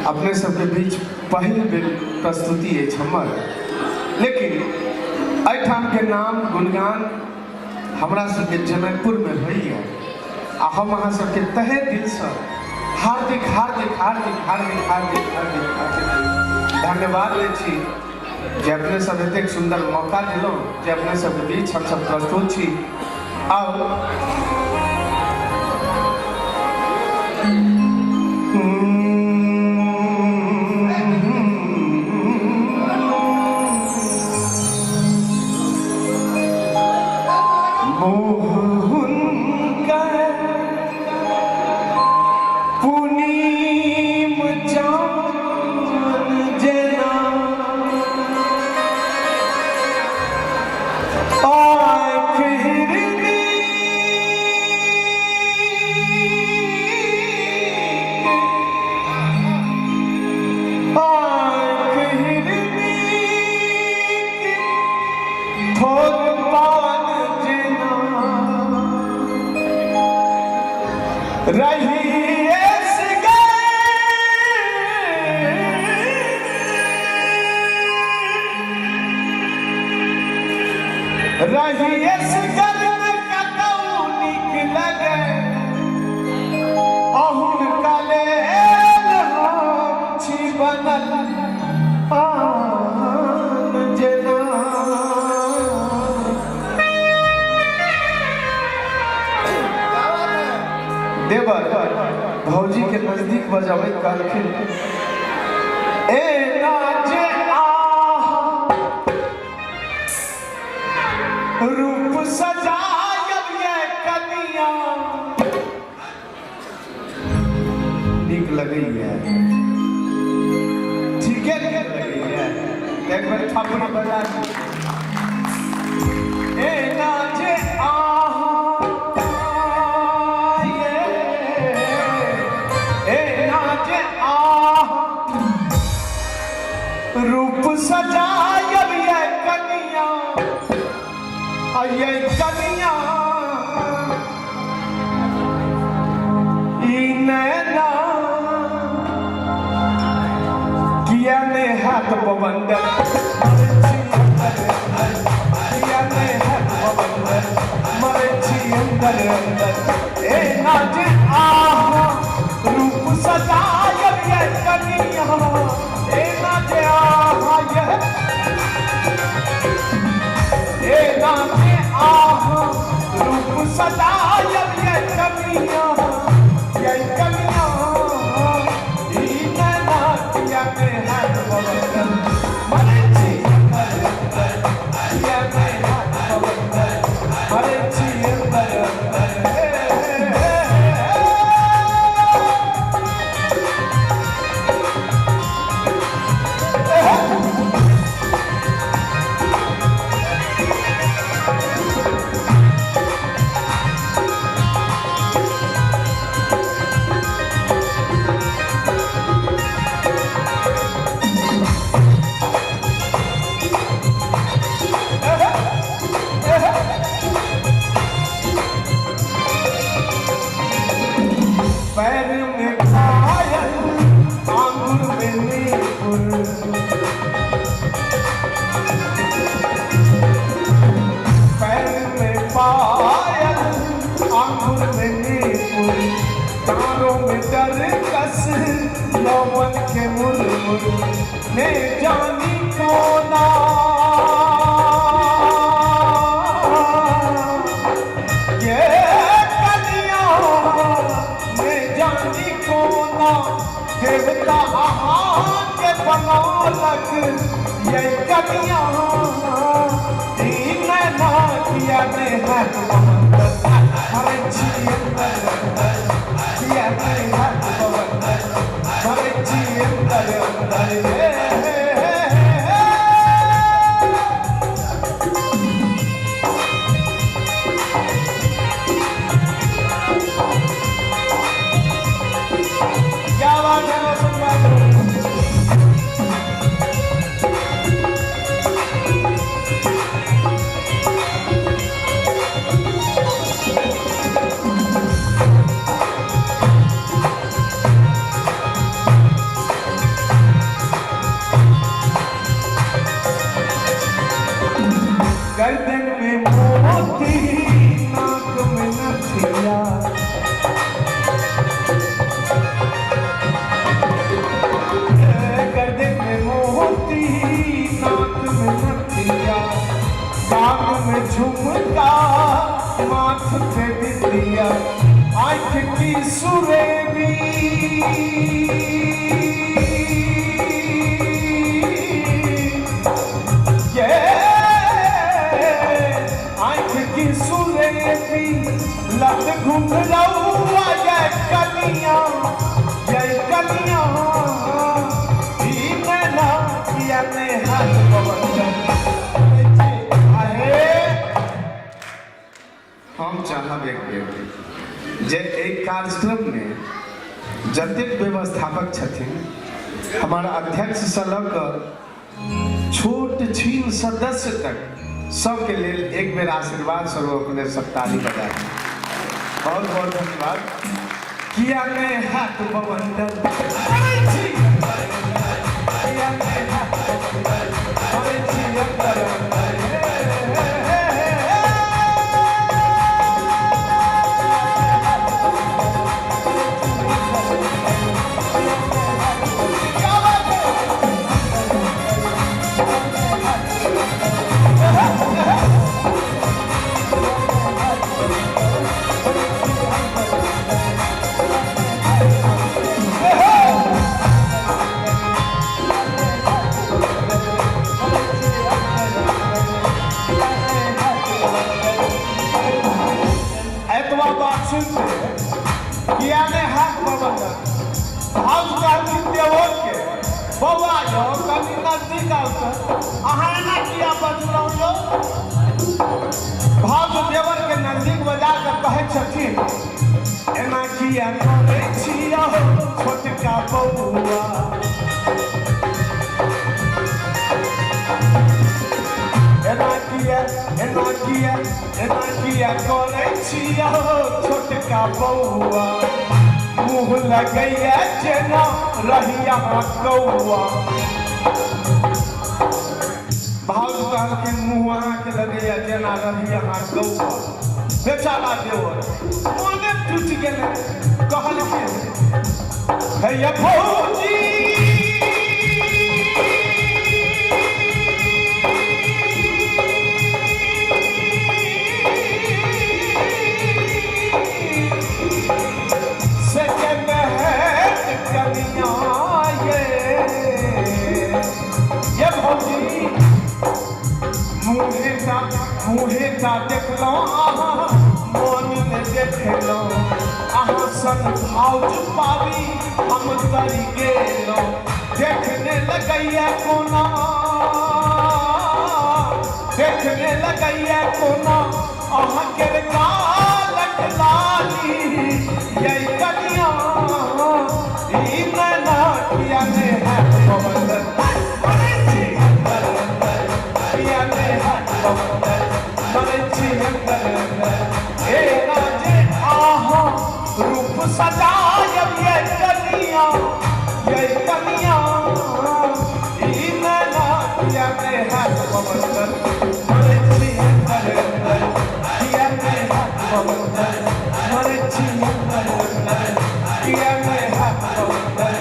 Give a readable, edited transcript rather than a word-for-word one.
अपने सबके बीच पहल बेर प्रस्तुति है हमर, लेकिन एठाम के नाम गुणगान हमरा सबके जनकपुर में होइए आ हम अहाँ सबके तहे दिल से हार्दिक हार्दिक हार्दिक हार्दिक हार्दिक हार्दिक हार्दिक धन्यवाद दै छी जे अपने सब एतेक सुंदर मौका दिलौं जे अपने सबके बीच हम सब प्रस्तुत छी। देवर भौजी के नजदीक बजावे कहलखिन ए नाचे रूप सजायब ये कनिया नीक लगी है, ठीक है लगी है, एक बार थापड़ी बजा ए नाचे रूप सजायब ये कनिया ये कनिया नैना किया ने हाथ बबंदर किया ने हाथ बबंदर मरे छी अंदर अंदर ए नाचे रूप सजायब ये कनिया ए नाचे रूप सजायब ये कनिया ये कनिया नैना किया ने हाथ बबंदर मरे छी अंदर किया ने हाथ बबंदर मरे छी अंदर अंदर। पैर में पायल आंगुर में नीपुर, पैर में पायल आंगुर में नीपुर, तारों में दरकस यौवन के मुरमुर ने जानी कोना देवता के बनौलक ये कनिया नैना किया ने हाथ बबंदर मरे छी अंदर अंदर किया ने हाथ बबंदर मरे छी अंदर अंदर। गर्दन में मोती नाक में नथिया, गर्दन में मोती नाक में नथिया, कान में झुमका माथ पे बिंदिया, आँख की सुरेबी लत घुंघरौआ ये कलियां ई मैना किया ने हाथ बवंदन आहे। हम चाहब एक बेर जे एक कार्यक्रम में जतेक व्यवस्थापक छथिन हमारा अध्यक्ष से लऽ कऽ छोट छीन सदस्य तक सबके लेल एक बेर आशीर्वाद स्वरूप अपने सब ताली बजाए। बहुत बहुत धन्यवाद। किया ने हाथ बवंदन किया ने हाथ किया ने हाथ बवंदन भाव कहती देवर के बौआ जो कभी नजदीक आउत अहाँ ना किया बजलौ जो भाव देवर के नजदीक बजा कर कहे छथिन एना किया करे छिया छोटका बौआ, एना किया करे छिया छोटका बौआ, मुँह लगैया जेना रहिया कौआ। भाव कहलखिन मुँह अहाँके लगैया जेना रहिया कौआ। बेचारा देवर मोने टूटि गेलै कहलखिन हैया भौजी मुहे का देखलो मन में देखलो अहाँ सन भाव पावी हम तरी गेलो देखने लगैया कोना अहाँ के कालक लाली यही कनिया ई मैना किया ने हाथ बवंदन किया ने हाथ बवंदन रूप सजायब ये कनिया ई मैना किया ने हाथ बवंदन किया ने हाथ बवंदन किया ने हाथ बवंदन